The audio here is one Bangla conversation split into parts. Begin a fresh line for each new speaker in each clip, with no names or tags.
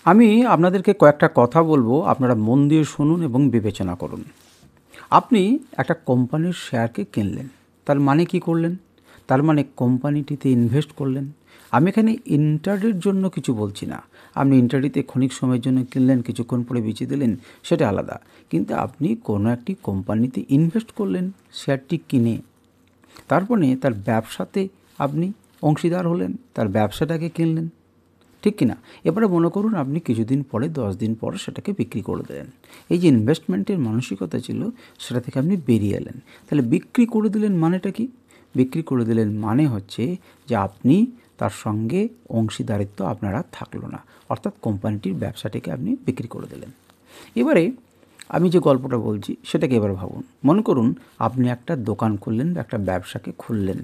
আমি আপনাদেরকে কয়েকটা কথা বলবো, আপনারা মন দিয়ে শুনুন এবং বিবেচনা করুন। আপনি একটা কোম্পানির শেয়ারকে কিনলেন, তার মানে কি করলেন? তার মানে কোম্পানিটিতে ইনভেস্ট করলেন। আমি এখানে ইন্টারডের জন্য কিছু বলছি না। আপনি ইন্টারডেতে ক্ষণিক সময়ের জন্য কিনলেন, কিছুক্ষণ পরে বেচে দিলেন, সেটা আলাদা। কিন্তু আপনি কোনো একটি কোম্পানিতে ইনভেস্ট করলেন শেয়ারটি কিনে, তারপরে তার ব্যবসাতে আপনি অংশীদার হলেন, তার ব্যবসাটাকে কিনলেন, ঠিক কি না? এবারে মনে করুন আপনি কিছুদিন পরে, 10 দিন পরে সেটাকে বিক্রি করে দিলেন। এই যে ইনভেস্টমেন্টের মানসিকতা ছিল, সেটা থেকে আপনি বেরিয়ে এলেন। তাহলে বিক্রি করে দিলেন মানেটা কি? বিক্রি করে দিলেন মানে হচ্ছে যে আপনি তার সঙ্গে অংশীদারিত্ব আপনার আর থাকলো না, অর্থাৎ কোম্পানিটির ব্যবসাটিকে আপনি বিক্রি করে দিলেন। এবারে আমি যে গল্পটা বলছি সেটাকে এবার ভাবুন। মনে করুন আপনি একটা দোকান খুললেন বা একটা ব্যবসাকে খুললেন।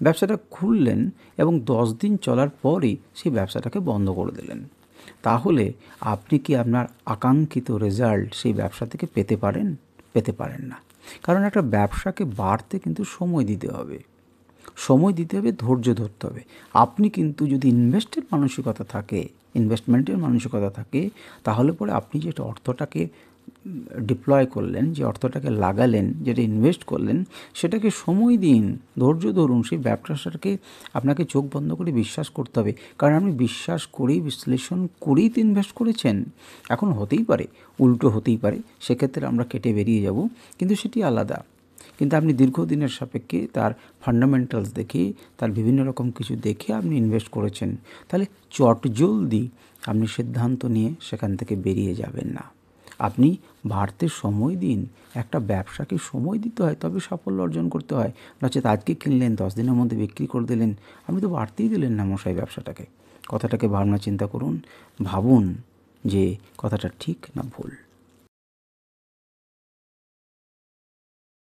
ব্যবসাটা খুললেন এবং 10 দিন চলার পরই সেই ব্যবসাটাকে বন্ধ করে দিলেন। তাহলে আপনি কি আপনার আকাঙ্ক্ষিত রেজাল্ট সেই ব্যবসা থেকে পেতে পারেন? পেতে পারেন না। কারণ একটা ব্যবসাকে বাড়তে কিন্তু সময় দিতে হবে। সময় দিতে হবে, ধৈর্য ধরতে হবে। আপনি কিন্তু যদি ইনভেস্টমেন্টের মানসিকতা থাকে, তাহলে পরে আপনি যেটা অর্থটাকে ডিপ্লয় করলেন, যে অর্থটাকে লাগালেন, যেটা ইনভেস্ট করলেন, সেটাকে সময় দিন, ধৈর্য ধরুন। সেই ব্যবসাটাকে আপনাকে চোখ বন্ধ করে বিশ্বাস করতে হবে। কারণ আপনি বিশ্বাস করেই, বিশ্লেষণ করেই তো ইনভেস্ট করেছেন। এখন হতেই পারে, উল্টো হতেই পারে, সেক্ষেত্রে আমরা কেটে বেরিয়ে যাব, কিন্তু সেটি আলাদা। কিন্তু আপনি দীর্ঘদিনের সাপেক্ষে তার ফান্ডামেন্টালস দেখে, তার বিভিন্ন রকম কিছু দেখে আপনি ইনভেস্ট করেছেন, তাহলে চটজলদি আপনি সিদ্ধান্ত নিয়ে সেখান থেকে বেরিয়ে যাবেন না। আপনি বাড়তে সময় দিন। একটা ব্যবসাকে সময় দিতে হয়, তবে সাফল্য অর্জন করতে হয়। নচেত আজকে কিনলেন, 10 দিনের মধ্যে বিক্রি করে দিলেন, আপনি তো বাড়তেই দিলেন না মশাই ব্যবসাটাকে। কথাটাকে ভাবনা চিন্তা করুন, ভাবুন যে কথাটা ঠিক না ভুল।